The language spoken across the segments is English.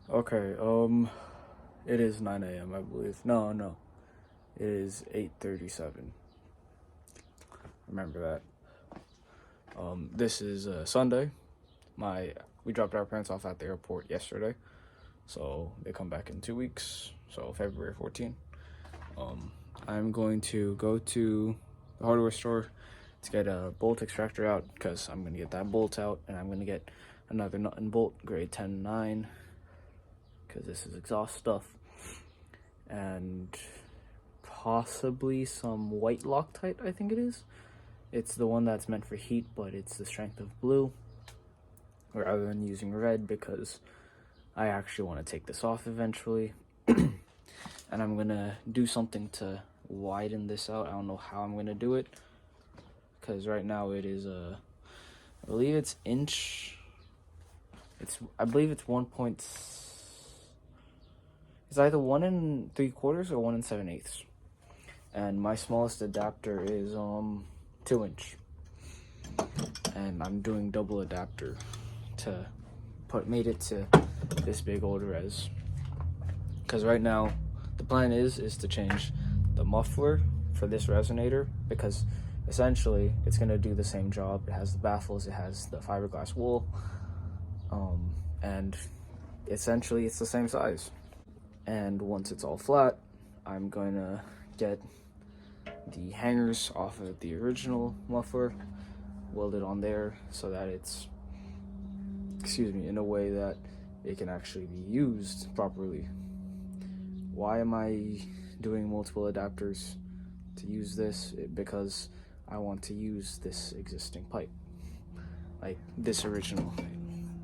Okay, it is 9 a.m. I believe. No. It is 8:37. Remember that. This is Sunday. We dropped our parents off at the airport yesterday, so they come back in 2 weeks. So February 14th. I'm going to go to the hardware store to get a bolt extractor out because I'm gonna get that bolt out, and I'm gonna get another nut and bolt grade 10-9 because this is exhaust stuff, and possibly some white Loctite, I think it is. It's the one that's meant for heat, but it's the strength of blue rather than using red because I actually want to take this off eventually. And I'm gonna do something to widen this out. I don't know how I'm gonna do it because right now it is I believe it's inch. I believe it's 1 point. It's either 1 3/4 or 1 7/8, and my smallest adapter is 2 inch, and I'm doing double adapter to made it to this big old res. Because right now the plan is to change the muffler for this resonator because essentially it's gonna do the same job. It has the baffles, it has the fiberglass wool, and essentially it's the same size. And once it's all flat, I'm going to get the hangers off of the original muffler, weld it on there so that it's, in a way that it can actually be used properly. Why am I doing multiple adapters to use this? Because I want to use this existing pipe, like this original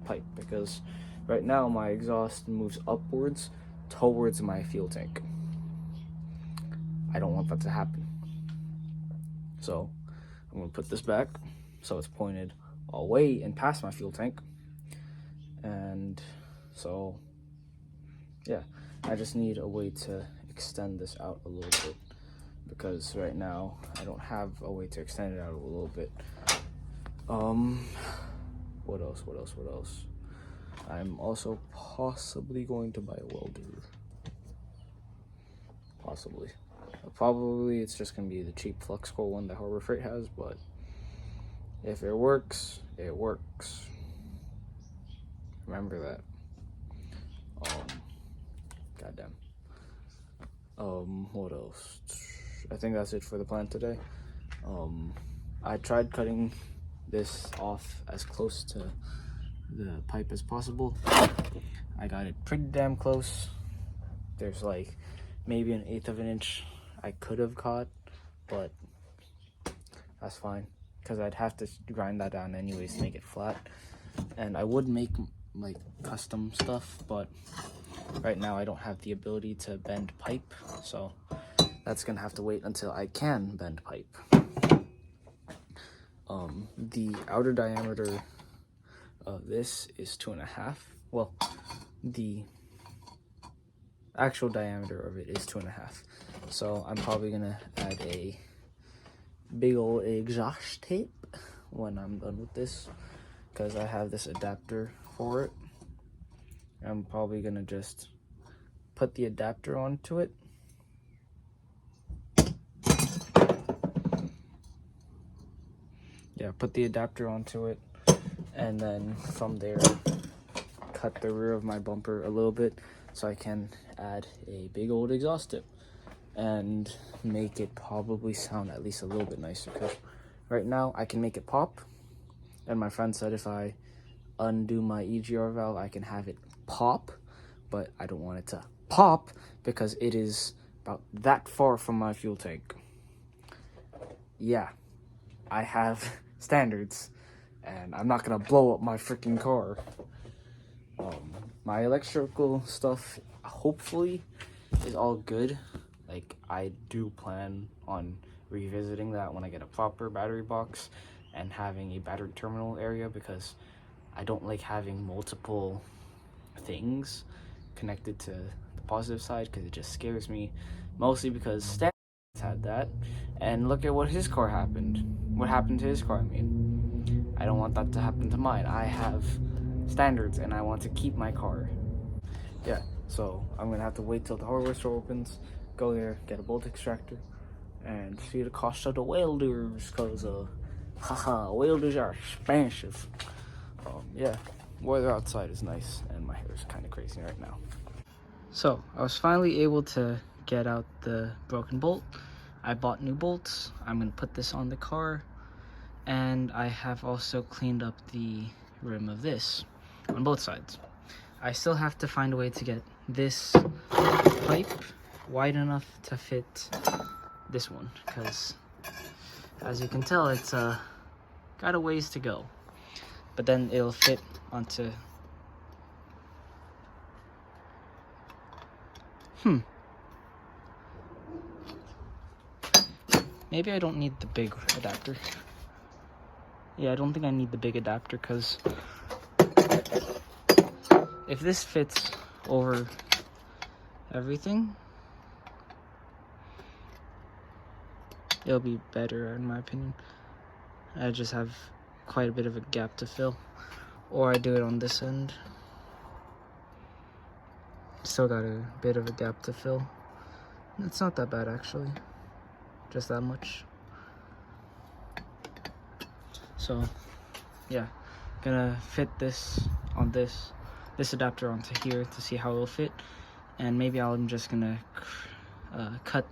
pipe, because right now my exhaust moves upwards towards my fuel tank. I don't want that to happen. So I'm gonna put this back so it's pointed away and past my fuel tank. And so, yeah, I just need a way to extend this out a little bit because right now I don't have a way to extend it out a little bit. What else? I'm also possibly going to buy a welder. Possibly. Probably it's just going to be the cheap flux core one that Harbor Freight has, but if it works, it works. Remember that. Goddamn. What else? I think that's it for the plan today. I tried cutting this off as close to the pipe as possible. I got it pretty damn close. There's like maybe 1/8 of an inch I could have caught, but that's fine because I'd have to grind that down anyways to make it flat. And I would make like custom stuff, but right now I don't have the ability to bend pipe, so that's gonna have to wait until I can bend pipe. The outer diameter of this is 2.5. Well, the actual diameter of it is 2.5. So I'm probably gonna add a big old exhaust tape when I'm done with this because I have this adapter for it. I'm probably gonna just put the adapter onto it. Yeah, put the adapter onto it, and then from there cut the rear of my bumper a little bit so I can add a big old exhaust tip and make it probably sound at least a little bit nicer, because right now I can make it pop, and my friend said if I undo my EGR valve I can have it pop, but I don't want it to pop because it is about that far from my fuel tank. Yeah, I have standards and I'm not gonna blow up my freaking car. My electrical stuff hopefully is all good. Like, I do plan on revisiting that when I get a proper battery box and having a battery terminal area, because I don't like having multiple things connected to the positive side because it just scares me, mostly because Stan had that, and look at what his car happened. What happened to his car? I mean, I don't want that to happen to mine. I have standards and I want to keep my car. yeah, so I'm gonna have to wait till the hardware store opens, go there, get a bolt extractor, and see the cost of the welders, cause haha, welders are expensive. Yeah, weather outside is nice, and my hair is kind of crazy right now. So I was finally able to get out the broken bolt. I bought new bolts. I'm gonna put this on the car, and I have also cleaned up the rim of this on both sides. I still have to find a way to get this pipe wide enough to fit this one, because as you can tell, it's got a ways to go, but then it'll fit onto maybe I don't need the big adapter. Yeah, I don't think I need the big adapter, because if this fits over everything, it'll be better in my opinion. I just have quite a bit of a gap to fill, or I do it on this end. Still got a bit of a gap to fill. It's not that bad actually, just that much. So yeah, gonna fit this on this adapter onto here to see how it'll fit, and maybe I'm just gonna cut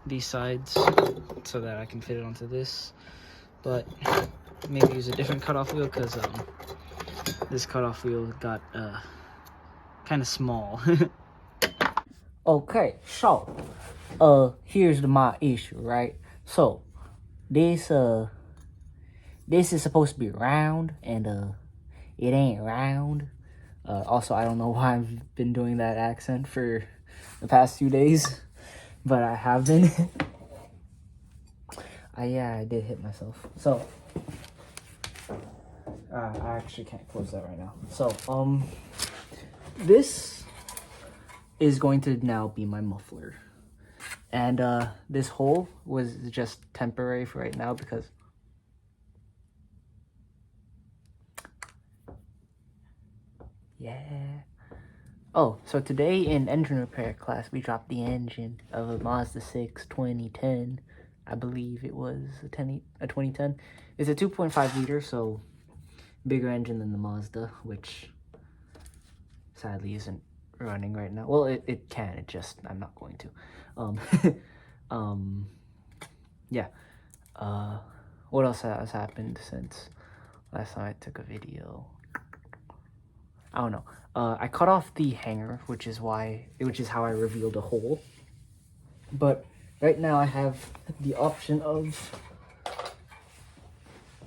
these sides so that I can fit it onto this, but maybe use a different cutoff wheel, because this cutoff wheel got kind of small. Okay, so here's my issue, right? So this is supposed to be round, and it ain't round. Also, I don't know why I've been doing that accent for the past 2 days, but I have been. Yeah, I did hit myself. So I actually can't close that right now. So this is going to now be my muffler, and this hole was just temporary for right now, because yeah. Oh, so today in engine repair class, we dropped the engine of a Mazda 6 2010. I believe it was a 2010. It's a 2.5 liter, so bigger engine than the Mazda, which sadly isn't running right now. Well, it can, it just, I'm not going to. Yeah. What else has happened since last time I took a video? I don't know. I cut off the hanger, which is how I revealed a hole. But right now I have the option of,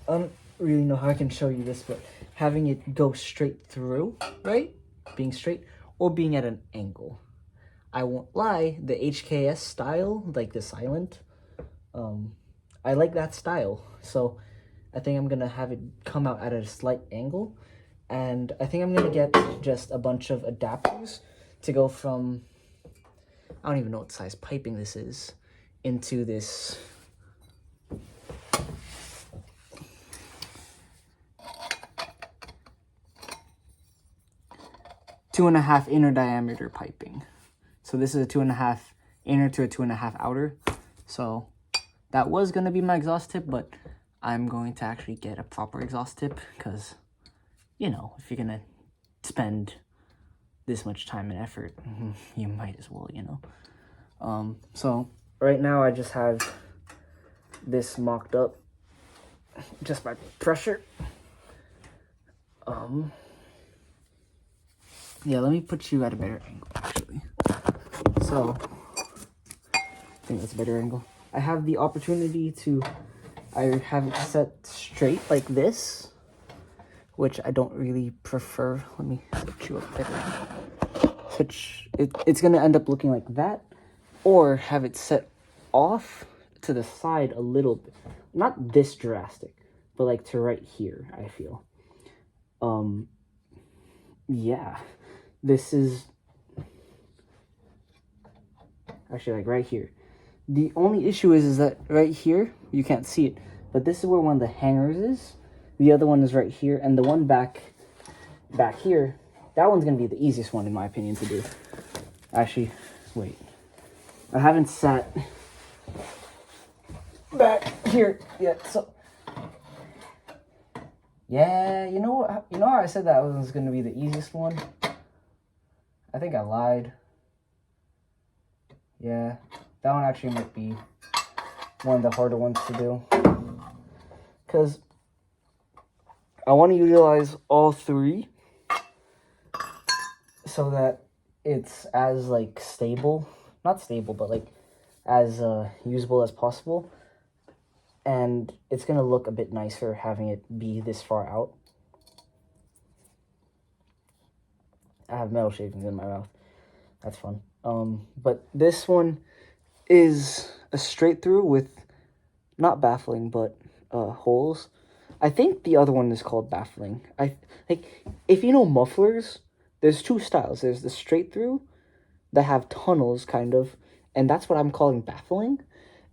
I don't really know how I can show you this, but having it go straight through, right? Being straight, or being at an angle. I won't lie, the HKS style, like the silent, I like that style. So I think I'm gonna have it come out at a slight angle. And I think I'm gonna get just a bunch of adapters to go from, I don't even know what size piping this is, into this two and a half inner diameter piping. So this is a 2.5 inner to a 2.5 outer. So that was gonna be my exhaust tip, but I'm going to actually get a proper exhaust tip, because, you know, if you're gonna spend this much time and effort, you might as well, you know. So right now I just have this mocked up just by pressure. Yeah, let me put you at a better angle, actually. So I think that's a better angle. I have the opportunity to, I have it set straight like this, which I don't really prefer. Let me put you up better. It's gonna end up looking like that, or have it set off to the side a little bit. Not this drastic, but like to right here, I feel. Yeah, this is actually like right here. The only issue is that right here, you can't see it, but this is where one of the hangers is. The other one is right here, and the one back here, that one's going to be the easiest one, in my opinion, to do. Actually, wait. I haven't sat back here yet, so... Yeah, you know how I said that was going to be the easiest one? I think I lied. Yeah, that one actually might be one of the harder ones to do. Because I want to utilize all three so that it's as, like, stable. Not stable, but, like, as usable as possible. And it's going to look a bit nicer having it be this far out. I have metal shavings in my mouth. That's fun. But this one is a straight through with not baffling, but holes. I think the other one is called baffling. If you know mufflers, there's two styles. There's the straight through that have tunnels, kind of, and that's what I'm calling baffling.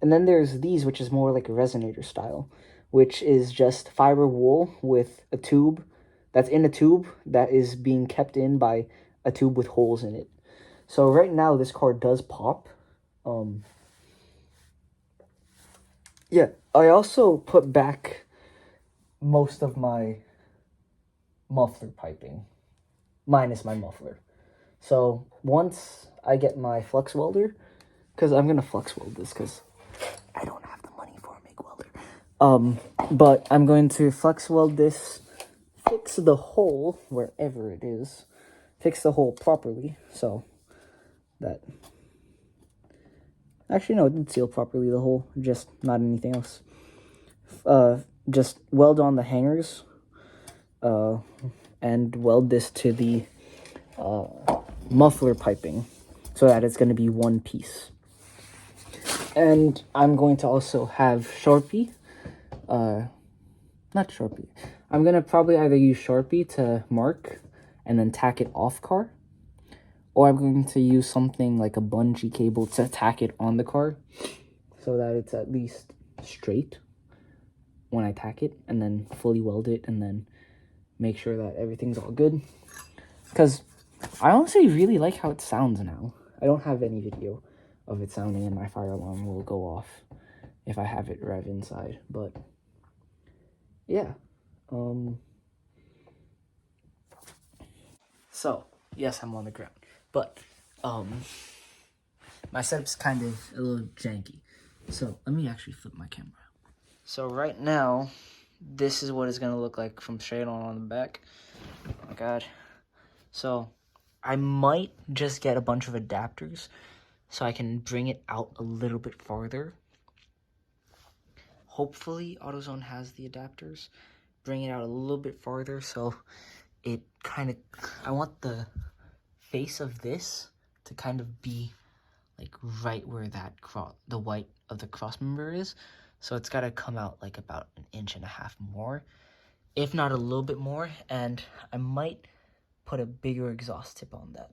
And then there's these, which is more like a resonator style, which is just fiber wool with a tube that's in a tube that is being kept in by a tube with holes in it. So right now, this car does pop. Yeah, I also put back most of my muffler piping, minus my muffler. So once I get my flux welder, because I'm going to flux weld this because I don't have the money for a MIG welder. But I'm going to flux weld this, fix the hole wherever it is, fix the hole properly so that... Actually, no, it did seal properly, the hole, just not anything else. Just weld on the hangers, and weld this to the muffler piping so that it's going to be one piece. And I'm going to also have Sharpie, not Sharpie. I'm going to probably either use Sharpie to mark and then tack it off car, or I'm going to use something like a bungee cable to tack it on the car so that it's at least straight when I tack it, and then fully weld it and then make sure that everything's all good. Because I honestly really like how it sounds now. I don't have any video of it sounding, and my fire alarm will go off if I have it rev inside. But yeah. So, yes, I'm on the ground. But my setup's kind of a little janky. So let me actually flip my camera. So right now, this is what it's going to look like from straight on the back. Oh my god. So I might just get a bunch of adapters so I can bring it out a little bit farther. Hopefully AutoZone has the adapters. Bring it out a little bit farther so it kind of... I want the face of this to kind of be like right where that the white of the cross member is. So it's got to come out like about 1.5 inches more, if not a little bit more. And I might put a bigger exhaust tip on that.